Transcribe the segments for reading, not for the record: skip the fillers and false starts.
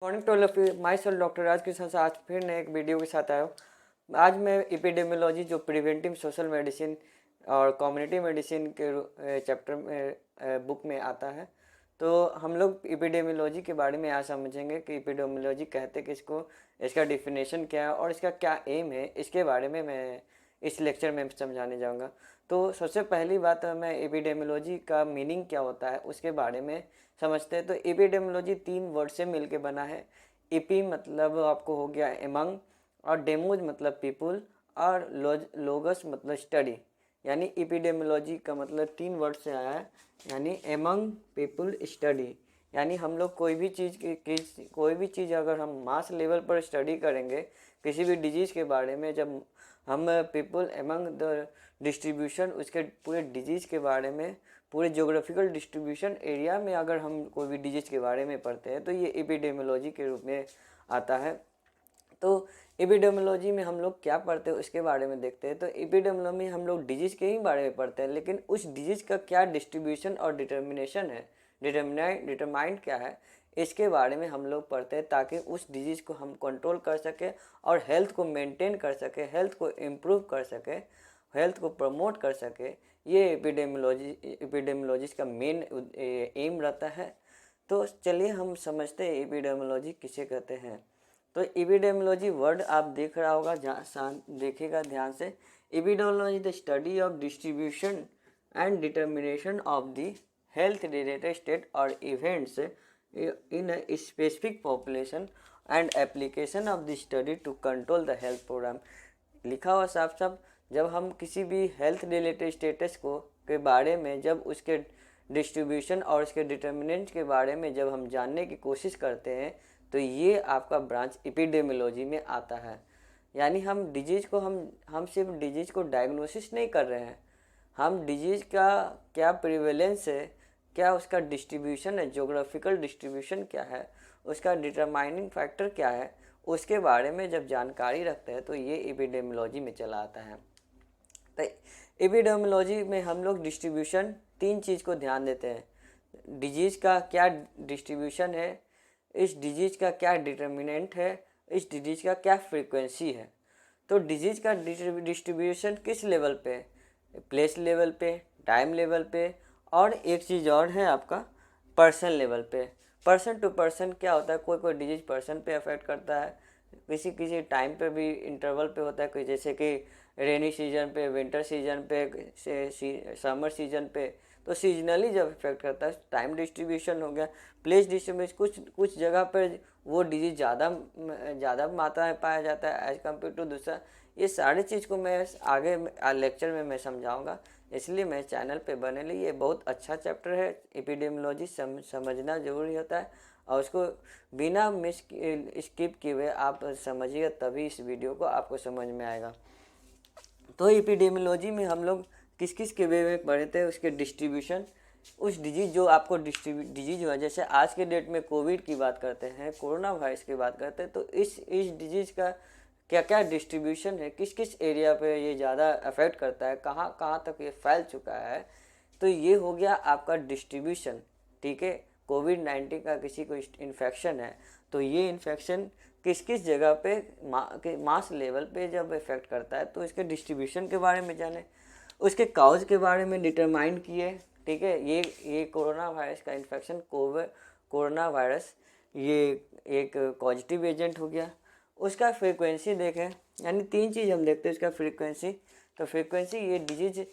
Morning to all of you, myself doctor Raj के साथ आज फिर नए एक वीडियो के साथ आया हूँ। आज मैं एपिडेमियोलॉजी जो प्रिवेंटिव सोशल मेडिसिन और कम्युनिटी मेडिसिन के चैप्टर में बुक में आता है, तो हम लोग एपिडेमियोलॉजी के बारे में आज समझेंगे कि एपिडेमियोलॉजी कहते किसको, इसका डिफिनेशन क्या है और इसका क्या एम है। इसके बारे में मैं इस लेक्चर में समझाने जाऊँगा। तो सबसे पहली बात मैं एपिडेमियोलॉजी का मीनिंग क्या होता है उसके बारे में समझते हैं। तो एपिडेमियोलॉजी 3 वर्ड से मिलके बना है। एपी मतलब आपको हो गया एमंग, और डेमोज मतलब पीपुल, और लोगस मतलब स्टडी। यानी एपिडेमियोलॉजी का मतलब 3 वर्ड से आया है, यानी एमंग, पीपुल, स्टडी। यानी हम लोग कोई भी चीज़ अगर हम मास लेवल पर स्टडी करेंगे किसी भी डिजीज़ के बारे में, जब हम पीपल एमंग द डिस्ट्रीब्यूशन उसके पूरे डिजीज़ के बारे में, पूरे जोग्राफिकल डिस्ट्रीब्यूशन एरिया में अगर हम कोई भी डिजीज़ के बारे में पढ़ते हैं तो ये एपिडेमियोलॉजी के रूप में आता है। तो एपिडेमियोलॉजी में हम लोग क्या पढ़ते हैं उसके बारे में देखते हैं। तो एपिडेमियोलॉजी में हम लोग डिजीज़ के ही बारे में पढ़ते हैं, लेकिन उस डिजीज़ का क्या डिस्ट्रीब्यूशन और डिटर्मिनेशन है, डिटरमाइंड क्या है, इसके बारे में हम लोग पढ़ते हैं, ताकि उस डिजीज़ को हम कंट्रोल कर सके और हेल्थ को मेंटेन कर सके, हेल्थ को इम्प्रूव कर सके, हेल्थ को प्रमोट कर सके। ये एपिडेमियोलॉजिस्ट का मेन एम रहता है। तो चलिए हम समझते हैं एपिडेमियोलॉजी किसे कहते हैं। तो एपिडेमियोलॉजी वर्ड आप देख रहा होगा, देखिएगा ध्यान से। Epidemiology the study of distribution and determination of the health related state और events in a specific population and application of the study to control the health program। लिखा हुआ साफ साफ, जब हम किसी भी हेल्थ रिलेटेड स्टेटस को के बारे में, जब उसके डिस्ट्रीब्यूशन और उसके डिटर्मिनेंट के बारे में जब हम जानने की कोशिश करते हैं, तो ये आपका ब्रांच एपिडेमियोलॉजी में आता है। यानी हम डिजीज़ को हम सिर्फ डिजीज़ को डायग्नोसिस नहीं कर रहे हैं, हम डिजीज़ का क्या प्रिवेलेंस है, क्या उसका डिस्ट्रीब्यूशन है, जोग्राफिकल डिस्ट्रीब्यूशन क्या है, उसका डिटरमाइनिंग फैक्टर क्या है, उसके बारे में जब जानकारी रखते हैं तो ये एपिडेमियोलॉजी में चला आता है। तो एपिडेमियोलॉजी में हम लोग डिस्ट्रीब्यूशन 3 चीज़ को ध्यान देते हैं। डिजीज़ का क्या डिस्ट्रीब्यूशन है, इस डिजीज़ का क्या डिटर्मिनेंट है, इस डिजीज़ का क्या फ्रीक्वेंसी है। तो डिजीज़ का डिस्ट्रीब्यूशन किस लेवल पे, प्लेस लेवल पे, टाइम लेवल पे, और एक चीज़ और है आपका पर्सन लेवल पे। पर्सन टू पर्सन क्या होता है, कोई कोई डिजीज पर्सन पे अफेक्ट करता है, किसी किसी टाइम पे भी इंटरवल पे होता है, कोई जैसे कि रेनी सीजन पे, विंटर सीजन पे, समर सीजन पे। तो सीजनली जब इफेक्ट करता है, टाइम डिस्ट्रीब्यूशन हो गया, प्लेस डिस्ट्रीब्यूशन, कुछ जगह पर वो डिजीज ज़्यादा मात्रा में पाया जाता है एज कम्पेयर टू दूसरा। ये सारी चीज़ को मैं आगे लेक्चर में मैं समझाऊंगा, इसलिए मैं चैनल पे बने लिए। ये बहुत अच्छा चैप्टर है, एपिडेमियोलॉजी समझना ज़रूरी होता है, और उसको बिना स्किप किए हुए आप समझिएगा, तभी इस वीडियो को आपको समझ में आएगा। तो एपिडेमियोलॉजी में हम लोग किस किस के वे में पढ़े थे, उसके डिस्ट्रीब्यूशन, उस डिजीज जो आपको डिजीज हुआ, जैसे आज के डेट में कोविड की बात करते हैं, कोरोना वायरस की बात करते हैं, तो इस डिजीज़ का क्या क्या डिस्ट्रीब्यूशन है, किस किस एरिया पे ये ज़्यादा अफेक्ट करता है, कहाँ कहाँ तक ये फैल चुका है। तो ये हो गया आपका डिस्ट्रीब्यूशन। ठीक है, कोविड-19 का किसी को इन्फेक्शन है, तो ये इन्फेक्शन किस किस जगह पे मास लेवल पे जब इफेक्ट करता है, तो इसके डिस्ट्रीब्यूशन के बारे में जाने, उसके काउज के बारे में डिटरमाइन किए। ठीक है, ये कोरोना वायरस का इन्फेक्शन, कोरोना वायरस ये एक पॉजिटिव एजेंट हो गया। उसका फ्रीक्वेंसी देखें, यानी 3 चीज़ हम देखते हैं उसका फ्रीक्वेंसी। तो फ्रीक्वेंसी, ये डिजीज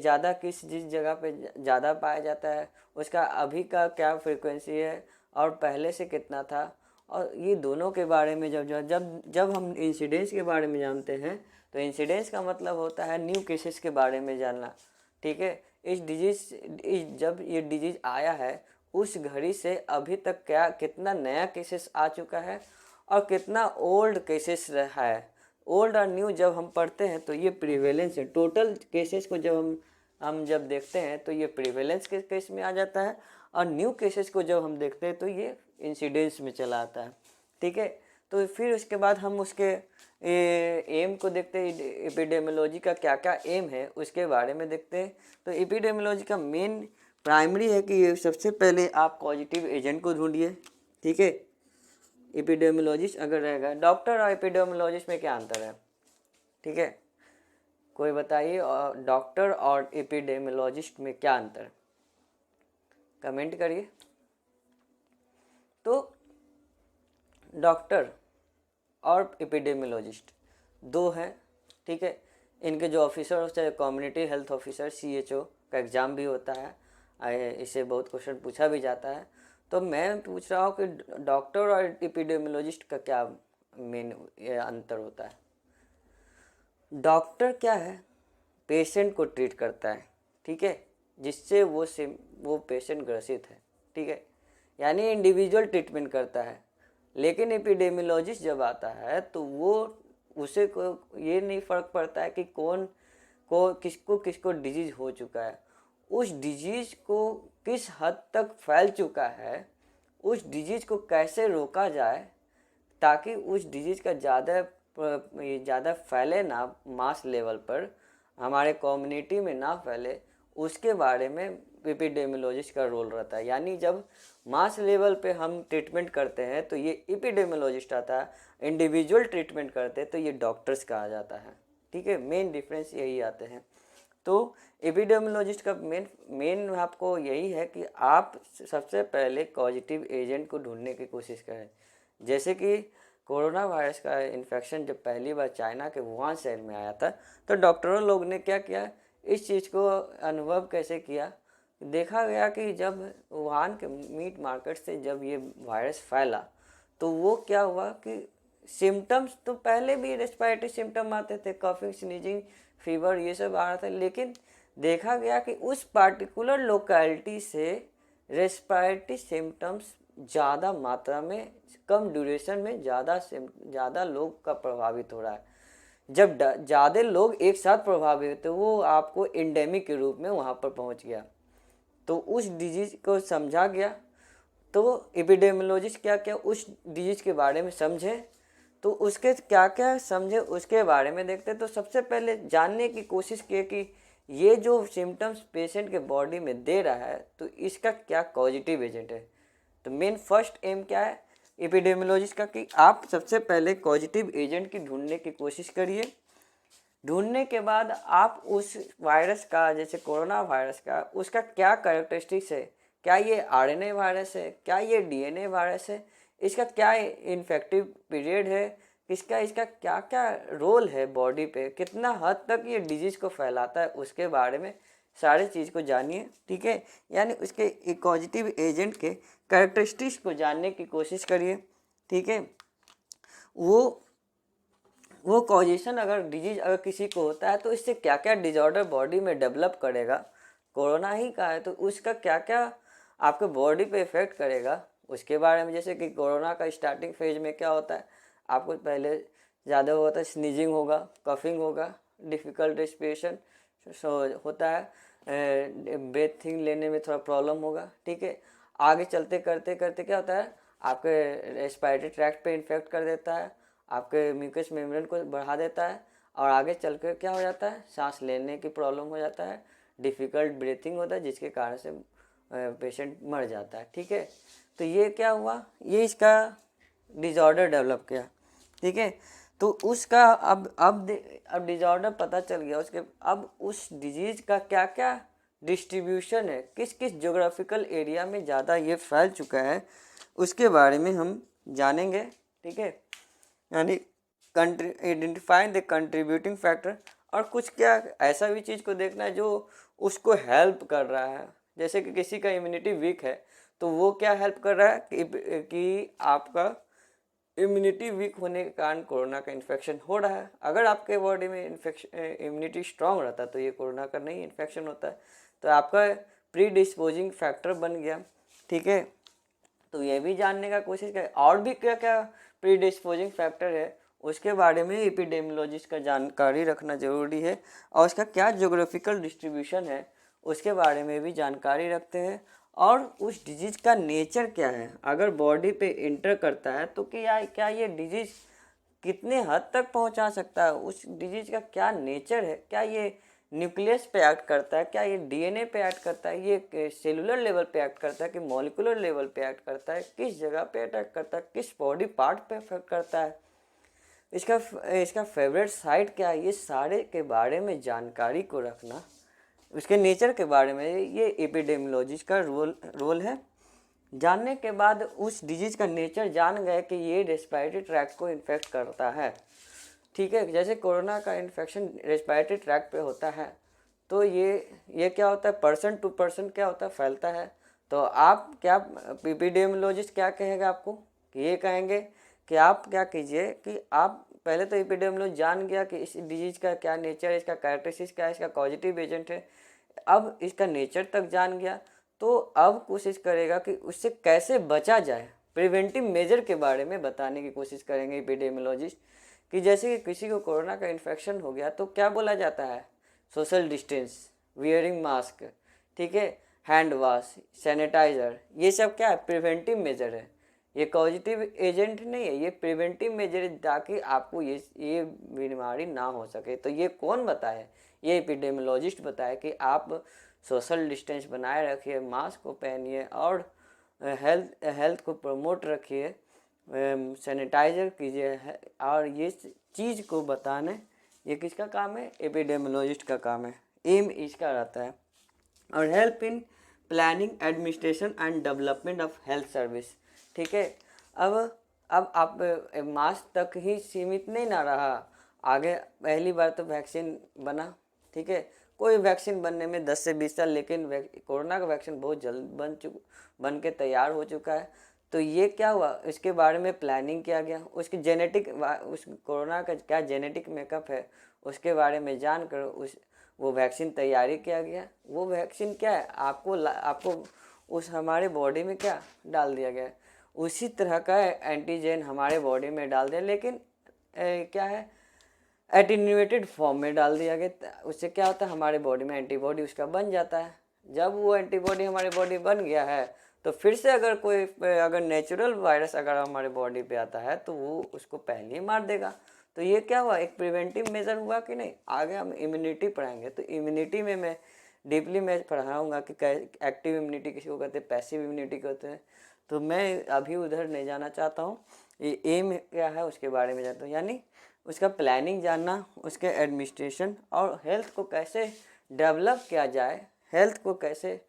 ज़्यादा किस जिस जगह पे ज़्यादा पाया जाता है, उसका अभी का क्या फ्रीक्वेंसी है और पहले से कितना था। और ये दोनों के बारे में जब हम इंसिडेंस के बारे में जानते हैं, तो इंसिडेंस का मतलब होता है न्यू केसेस के बारे में जानना। ठीक है, जब ये डिजीज़ आया है, उस घड़ी से अभी तक कितना नया केसेस आ चुका है और कितना ओल्ड केसेस रहा है। ओल्ड और न्यू जब हम पढ़ते हैं तो ये प्रिवेलेंस है। टोटल केसेस को जब हम जब देखते हैं तो ये प्रिवेलेंस के केस में आ जाता है, और न्यू केसेस को जब हम देखते हैं तो ये इंसिडेंस में चला आता है। ठीक है, तो फिर उसके बाद हम उसके एम को देखते हैं, एपिडेमियोलॉजी का क्या क्या एम है उसके बारे में देखते हैं। तो एपिडेमियोलॉजी का मेन प्राइमरी है कि सबसे पहले आप पॉजिटिव एजेंट को ढूंढिए। ठीक है, एपिडेमियोलॉजिस्ट अगर रहेगा, डॉक्टर और एपिडेमियोलॉजिस्ट में क्या अंतर है, ठीक है, कोई बताइए, और डॉक्टर और एपिडेमियोलॉजिस्ट में क्या अंतर है, कमेंट करिए। तो डॉक्टर और एपिडेमियोलॉजिस्ट दो हैं, ठीक है। इनके जो ऑफिसर होते हैं, कम्युनिटी हेल्थ ऑफिसर CHO का एग्ज़ाम भी होता है, इससे बहुत क्वेश्चन पूछा भी जाता है। तो मैं पूछ रहा हूँ कि डॉक्टर और एपिडेमियोलॉजिस्ट का क्या मेन अंतर होता है। डॉक्टर क्या है, पेशेंट को ट्रीट करता है, ठीक है, जिससे वो पेशेंट ग्रसित है, ठीक है, यानी इंडिविजुअल ट्रीटमेंट करता है। लेकिन एपिडेमियोलॉजिस्ट जब आता है तो वो उसे को ये नहीं फ़र्क पड़ता है कि कौन को किसको डिजीज़ हो चुका है, उस डिजीज़ को किस हद तक फैल चुका है, उस डिजीज़ को कैसे रोका जाए ताकि उस डिजीज़ का ज़्यादा फैले ना, मास लेवल पर हमारे कम्युनिटी में ना फैले, उसके बारे में एपिडेमियोलॉजिस्ट का रोल रहता है। यानी जब मास लेवल पे हम ट्रीटमेंट करते हैं तो ये एपिडेमियोलॉजिस्ट आता है, इंडिविजुअल ट्रीटमेंट करते हैं तो ये डॉक्टर्स कहा जाता है, ठीक है। मेन डिफरेंस यही आते हैं। तो एपिडेमियोलॉजिस्ट का मेन आपको यही है कि आप सबसे पहले पॉजिटिव एजेंट को ढूंढने की कोशिश करें। जैसे कि कोरोना वायरस का इन्फेक्शन जब पहली बार चाइना के वुहान शहर में आया था, तो डॉक्टरों लोग ने क्या किया, इस चीज़ को अनुभव कैसे किया, देखा गया कि जब वुहान के मीट मार्केट से जब ये वायरस फैला तो वो क्या हुआ कि सिम्टम्स तो पहले भी रेस्पिरेटरी सिम्टम आते थे, कफिंग, स्नीजिंग, फीवर, ये सब आ रहा था, लेकिन देखा गया कि उस पार्टिकुलर लोकेलिटी से रेस्पिरेटरी सिम्टम्स ज़्यादा मात्रा में, कम ड्यूरेशन में ज़्यादा लोग का प्रभावित हो रहा है। जब ज़्यादा लोग एक साथ प्रभावित तो वो आपको एंडेमिक के रूप में वहाँ पर पहुँच गया, तो उस डिजीज़ को समझा गया। तो एपिडेमियोलॉजिस्ट क्या क्या उस डिजीज़ के बारे में समझे, तो उसके क्या क्या समझे उसके बारे में देखते। तो सबसे पहले जानने की कोशिश की कि ये जो सिम्टम्स पेशेंट के बॉडी में दे रहा है तो इसका क्या पॉजिटिव एजेंट है। तो मेन फर्स्ट एम क्या है एपिडेमियोलॉजिस्ट का कि आप सबसे पहले पॉजिटिव एजेंट की ढूंढने की कोशिश करिए। ढूंढने के बाद आप उस वायरस का, जैसे कोरोना वायरस का, उसका क्या कैरेक्टरिस्टिक्स है, क्या ये RNA वायरस है, क्या ये DNA वायरस है, इसका क्या इन्फेक्टिव पीरियड है, इसका क्या क्या रोल है बॉडी पे, कितना हद तक ये डिजीज़ को फैलाता है, उसके बारे में सारी चीज़ को जानिए, ठीक है। यानी उसके एक पॉजिटिव एजेंट के कैरेक्टरिस्टिक्स को जानने की कोशिश करिए, ठीक है। वो कॉजेशन अगर डिजीज अगर किसी को होता है तो इससे क्या क्या डिजॉर्डर बॉडी में डेवलप करेगा, कोरोना ही का है तो उसका क्या क्या आपके बॉडी पे इफेक्ट करेगा उसके बारे में। जैसे कि कोरोना का स्टार्टिंग फेज में क्या होता है, आपको पहले ज़्यादा होता है, स्नीजिंग होगा, कफिंग होगा, डिफ़िकल्ट रेस्पिरेशन होता है, ब्रीथिंग लेने में थोड़ा प्रॉब्लम होगा, ठीक है। आगे चलते करते करते क्या होता है, आपके रेस्पिरेटरी ट्रैक्ट पे इन्फेक्ट कर देता है, आपके म्यूकस मेम्ब्रेन को बढ़ा देता है, और आगे चल कर क्या हो जाता है, सांस लेने की प्रॉब्लम हो जाता है, डिफ़िकल्ट ब्रीथिंग होता है, जिसके कारण से पेशेंट मर जाता है, ठीक है। तो ये क्या हुआ, ये इसका डिजॉर्डर डेवलप किया, ठीक है। तो उसका अब डिजॉर्डर पता चल गया, उसके अब उस डिजीज़ का क्या क्या डिस्ट्रीब्यूशन है, किस किस जोग्राफिकल एरिया में ज़्यादा ये फैल चुका है, उसके बारे में हम जानेंगे, ठीक है। यानी आइडेंटिफाइंग द कंट्रीब्यूटिंग फैक्टर, और कुछ क्या ऐसा भी चीज़ को देखना है जो उसको हेल्प कर रहा है। जैसे कि किसी का इम्यूनिटी वीक है तो वो क्या हेल्प कर रहा है कि आपका इम्यूनिटी वीक होने के कारण कोरोना का इन्फेक्शन हो रहा है। अगर आपके बॉडी में इम्यूनिटी स्ट्रांग रहता है तो ये कोरोना का नहीं इन्फेक्शन होता है, तो आपका प्री डिस्पोजिंग फैक्टर बन गया, ठीक है। तो ये भी जानने का कोशिश करें और भी क्या क्या प्री डिस्पोजिंग फैक्टर है उसके बारे में एपिडेमियोलॉजिस्ट का जानकारी रखना ज़रूरी है, और उसका क्या ज्योग्राफिकल डिस्ट्रीब्यूशन है उसके बारे में भी जानकारी रखते हैं, और उस डिजीज़ का नेचर क्या है, अगर बॉडी पे इंटर करता है तो क्या ये डिजीज़ कितने हद तक पहुंचा सकता है, उस डिजीज़ का क्या नेचर है, क्या ये न्यूक्लियस पे एक्ट करता है, क्या ये डीएनए पे एक्ट करता है, ये सेलुलर लेवल पे एक्ट करता है कि मॉलिकुलर लेवल पे एक्ट करता है, किस जगह पे अटैक करता है, किस बॉडी पार्ट पे अफेक्ट करता है, इसका इसका फेवरेट साइट क्या है, ये सारे के बारे में जानकारी को रखना, उसके नेचर के बारे में, ये एपिडेमियोलॉजिस्ट का रोल है। जानने के बाद उस डिजीज का नेचर जान गए कि ये रेस्पिरेटरी ट्रैक्ट को इन्फेक्ट करता है, ठीक है। जैसे कोरोना का इन्फेक्शन रेस्पिरेटरी ट्रैक्ट पे होता है, तो ये क्या होता है, पर्सन टू पर्सन क्या होता है, फैलता है। तो आप क्या, एपिडेमियोलॉजिस्ट क्या कहेगा आपको, कि ये कहेंगे कि आप क्या कीजिए कि आप पहले तो एपिडेमियोलॉजिस्ट जान गया कि इस डिजीज का क्या नेचर है, इसका कैरेक्टरिस्टिक्स क्या है, इसका कॉजेटिव एजेंट है, अब इसका नेचर तक जान गया, तो अब कोशिश करेगा कि उससे कैसे बचा जाए, प्रिवेंटिव मेजर के बारे में बताने की कोशिश करेंगे एपिडेमियोलॉजिस्ट। कि जैसे कि किसी को कोरोना का इन्फेक्शन हो गया तो क्या बोला जाता है, सोशल डिस्टेंस, वियरिंग मास्क, ठीक है, हैंड वॉश, सैनिटाइज़र, ये सब क्या है, प्रिवेंटिव मेजर है, ये कॉजेटिव एजेंट नहीं है, ये प्रिवेंटिव मेजर है, ताकि आपको ये बीमारी ना हो सके। तो ये कौन बताए, ये एपिडेमियोलॉजिस्ट बताए कि आप सोशल डिस्टेंस बनाए रखिए, मास्क को पहनिए और हेल्थ को प्रमोट रखिए, सैनिटाइजर कीजिए, और ये चीज़ को बताने ये किसका काम है, एपिडेमियोलॉजिस्ट का काम है, एम इसका रहता है। और help in planning, administration and development of health service, ठीक है। अब आप मास्क तक ही सीमित नहीं ना रहा, आगे पहली बार तो वैक्सीन बना, ठीक है, कोई वैक्सीन बनने में 10 से 20 साल, लेकिन कोरोना का वैक्सीन बहुत जल्द बन के तैयार हो चुका है। तो ये क्या हुआ, इसके बारे में प्लानिंग किया गया, उसकी जेनेटिक, उस कोरोना का क्या जेनेटिक मेकअप है उसके बारे में जानकर वो वैक्सीन तैयारी किया गया। वो वैक्सीन क्या है, आपको उस हमारे बॉडी में क्या डाल दिया गया, उसी तरह का एंटीजन हमारे बॉडी में डाल दिया, लेकिन क्या है, एटीन्यूएटेड फॉर्म में डाल दिया गया। उससे क्या होता है, हमारे बॉडी में एंटीबॉडी उसका बन जाता है। जब वो एंटीबॉडी हमारे बॉडी बन गया है तो फिर से अगर नेचुरल वायरस अगर हमारे बॉडी पे आता है तो वो उसको पहले ही मार देगा। तो ये क्या हुआ, एक प्रिवेंटिव मेजर हुआ कि नहीं। आगे हम इम्यूनिटी पढ़ाएंगे, तो इम्यूनिटी में मैं डीपली मैं पढ़ाऊँगा कि एक्टिव इम्यूनिटी किसी को कहते हैं, पैसिव इम्यूनिटी कहते हैं। तो मैं अभी उधर नहीं जाना चाहता हूँ, ये एम क्या है उसके बारे में जानता हूँ, यानी उसका प्लानिंग जानना, उसके एडमिनिस्ट्रेशन और हेल्थ को कैसे डेवलप किया जाए, हेल्थ को कैसे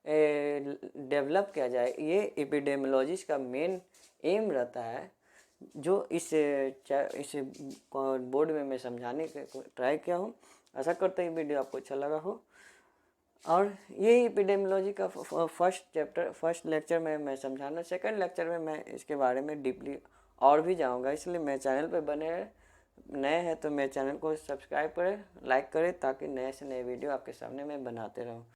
डेवलप किया जाए, ये एपिडेमियोलॉजिस्ट का मेन एम रहता है। जो इस बोर्ड में मैं समझाने को ट्राई किया हूँ। आशा करता हूँ ये वीडियो आपको अच्छा लगा हो। और ये एपिडेमियोलॉजी का फर्स्ट लेक्चर में मैं समझाना, सेकंड लेक्चर में मैं इसके बारे में डीपली और भी जाऊंगा। इसलिए मेरे चैनल पे बने नए हैं तो मेरे चैनल को सब्सक्राइब करें, लाइक करें, ताकि नए से नए वीडियो आपके सामने मैं बनाते रहूं।